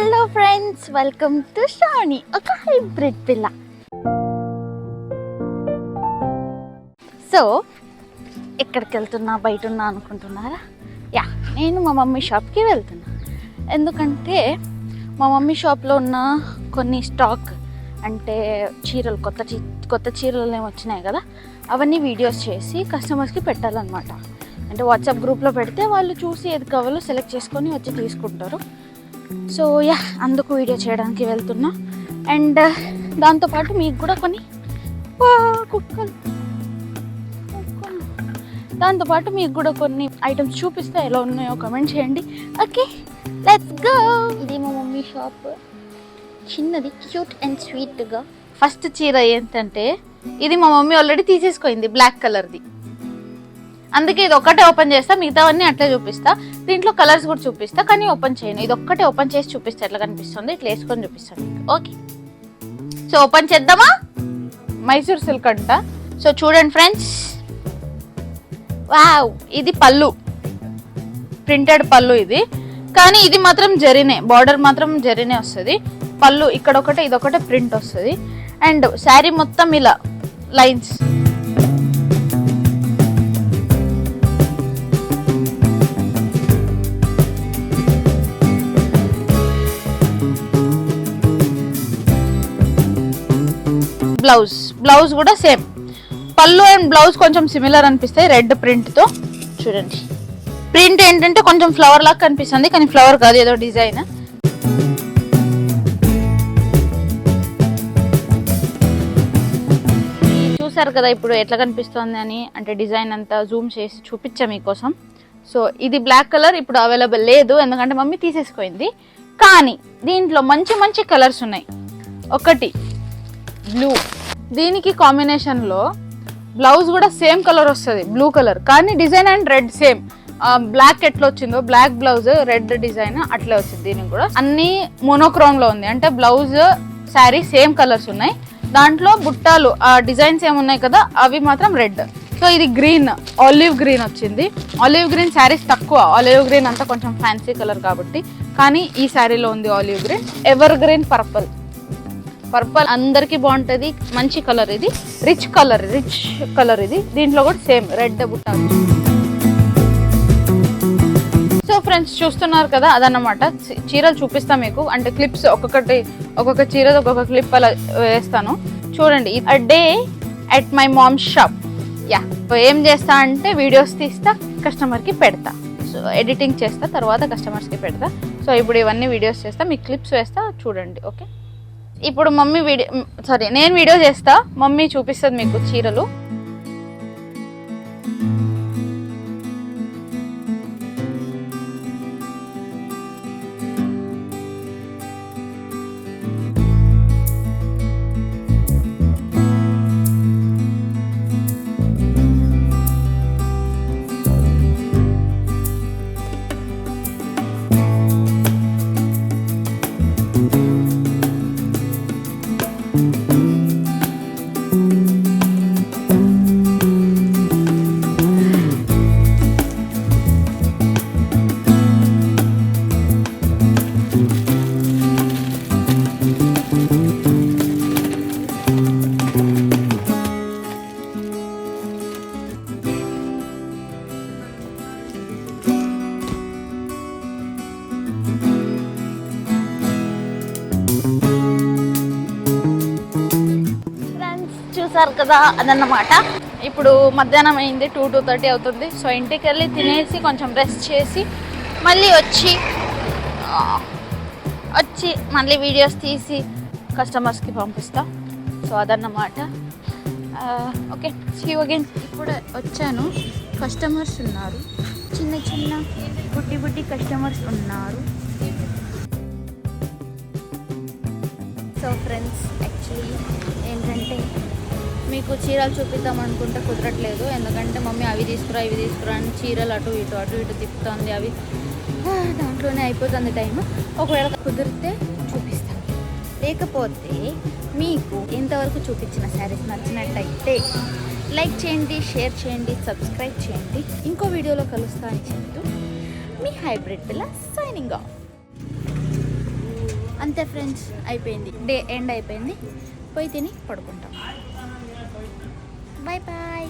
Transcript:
Hello friends, welcome to Sravani, ఒక hybrid పిల్ల. So ఎక్కడికి వెళ్తున్నా, బయట ఉన్నా అనుకుంటున్నారా? యా, నేను మా మమ్మీ షాప్కి వెళ్తున్నా. ఎందుకంటే మా మమ్మీ షాప్లో ఉన్న కొన్ని స్టాక్ అంటే చీరలు, కొత్త చీరలు ఏమి వచ్చినాయి కదా, అవన్నీ వీడియోస్ చేసి కస్టమర్స్కి పెట్టాలన్నమాట. అంటే వాట్సాప్ గ్రూప్లో పెడితే వాళ్ళు చూసి ఏది కావాలో సెలెక్ట్ చేసుకొని వచ్చి తీసుకుంటారు. సో యా, అందుకు వీడియో చేయడానికి వెళ్తున్నా. అండ్ దాంతోపాటు మీకు కూడా కొన్ని దాంతోపాటు మీకు కూడా కొన్ని ఐటమ్స్ చూపిస్తే ఎలా ఉన్నాయో కమెంట్ చేయండి. Okay, let's go. ఇది మా మమ్మీ షాప్, చిన్నది, క్యూట్ అండ్ స్వీట్గా. ఫస్ట్ చీర ఏంటంటే, ఇది మా మమ్మీ ఆల్రెడీ తీసేసుకోయింది, బ్లాక్ కలర్ది. అందుకే ఇది ఒక్కటే ఓపెన్ చేస్తా, మిగతావన్నీ అట్లే చూపిస్తా. దీంట్లో కలర్స్ కూడా చూపిస్తా, కానీ ఓపెన్ చేయను. ఇది ఒక్కటే ఓపెన్ చేసి చూపిస్తా ఎట్లా కనిపిస్తుంది, ఇట్లా వేసుకొని చూపిస్తాను. ఓకే, సో ఓపెన్ చేద్దామా? మైసూర్ సిల్క్ అంట. సో చూడండి ఫ్రెండ్స్, వావ్, ఇది పళ్ళు, ప్రింటెడ్ పళ్ళు ఇది. కానీ ఇది మాత్రం జరీనే, బార్డర్ మాత్రం జరీనే వస్తుంది. పళ్ళు ఇక్కడ ఒకటే, ఇదొకటే ప్రింట్ వస్తుంది. అండ్ శారీ మొత్తం ఇలా లైన్స్. బ్లౌజ్ కూడా సేమ్. పళ్ళు అండ్ బ్లౌజ్ కొంచెం సిమిలర్ అనిపిస్తాయి, రెడ్ ప్రింట్తో. చూడండి, ప్రింట్ ఏంటంటే కొంచెం ఫ్లవర్ లాగా కనిపిస్తుంది, కానీ ఫ్లవర్ కాదు, ఏదో డిజైన్. చూసారు కదా ఇప్పుడు ఎట్లా కనిపిస్తుంది అని, అంటే డిజైన్ అంతా జూమ్ చేసి చూపించా మీకోసం. సో ఇది బ్లాక్ కలర్ ఇప్పుడు అవైలబుల్ లేదు, ఎందుకంటే మమ్మీ తీసేసుకోయింది. కానీ దీంట్లో మంచి మంచి కలర్స్ ఉన్నాయి. ఒకటి బ్లూ, దీనికి కాంబినేషన్లో బ్లౌజ్ కూడా సేమ్ కలర్ వస్తుంది, బ్లూ కలర్. కానీ design and red same. Black ఎట్లా వచ్చిందో, బ్లాక్ బ్లౌజ్ రెడ్ డిజైన్ అట్లే వచ్చింది. దీనికి కూడా అన్ని మోనోక్రోమ్ లో ఉంది, అంటే బ్లౌజ్ శారీ సేమ్ కలర్స్ ఉన్నాయి. దాంట్లో బుట్టాలు ఆ డిజైన్స్ ఏమున్నాయి కదా, అవి మాత్రం రెడ్. సో ఇది గ్రీన్, ఆలివ్ గ్రీన్ వచ్చింది. ఆలివ్ గ్రీన్ శారీస్ తక్కువ, ఆలివ్ గ్రీన్ అంతా కొంచెం ఫ్యాన్సీ కలర్ కాబట్టి. కానీ ఈ శారీలో ఉంది olive green. Ever green purple, purple అందరికి బాగుంటుంది, మంచి కలర్. ఇది రిచ్ కలర్ ఇది. దీంట్లో కూడా సేమ్ రెడ్ బుట్ట. సో ఫ్రెండ్స్ చూస్తున్నారు కదా, అదన్నమాట. చీరలు చూపిస్తా మీకు, అంటే క్లిప్స్ ఒక్కొక్క చీర ఒక్కొక్క క్లిప్ అలా వేస్తాను. చూడండి, a day at my mom's shop. Yeah, ఏం చేస్తా అంటే వీడియోస్ తీస్తా, కస్టమర్కి పెడతా. సో ఎడిటింగ్ చేస్తా, తర్వాత కస్టమర్స్కి పెడతా. సో ఇప్పుడు ఇవన్నీ వీడియోస్ చేస్తా, మీకు క్లిప్స్ వేస్తా, చూడండి. ఓకే, ఇప్పుడు నేను వీడియో చేస్తా, మమ్మీ చూపిస్తుంది మీకు చీరలు. చూసారు కదా, అదన్నమాట. ఇప్పుడు మధ్యాహ్నం అయింది, 2:30 అవుతుంది. సో ఇంటికి వెళ్ళి తినేసి కొంచెం రెస్ట్ చేసి మళ్ళీ వచ్చి మళ్ళీ వీడియోస్ తీసి కస్టమర్స్కి పంపిస్తా. సో అదన్నమాట. Okay, see you again. ఇప్పుడు వచ్చాను, కస్టమర్స్ ఉన్నారు, చిన్న బుడ్డి కస్టమర్స్ ఉన్నారు. సో ఫ్రెండ్స్, యాక్చువల్లీ ఏంటంటే మీకు చీరలు చూపిద్దాం అనుకుంటే కుదరట్లేదు, ఎందుకంటే మమ్మీ అవి తీసుకురా ఇవి తీసుకురా అని చీరలు అటు ఇటు తిప్పుతుంది. అవి దాంట్లోనే అయిపోతుంది టైం. ఒకవేళ కుదిరితే చూపిస్తాను, లేకపోతే మీకు ఎంతవరకు చూపించిన శారీస్ నచ్చినట్టయితే లైక్ చేయండి, షేర్ చేయండి, సబ్స్క్రైబ్ చేయండి. ఇంకో వీడియోలో కలుస్తా అని చెప్తూ మీ హైబ్రిడ్ పిల్ల సైనింగ్ ఆఫ్. అంతే ఫ్రెండ్స్, అయిపోయింది, డే ఎండ్ అయిపోయింది. పోయి తిని పడుకుంటాం. Bye bye.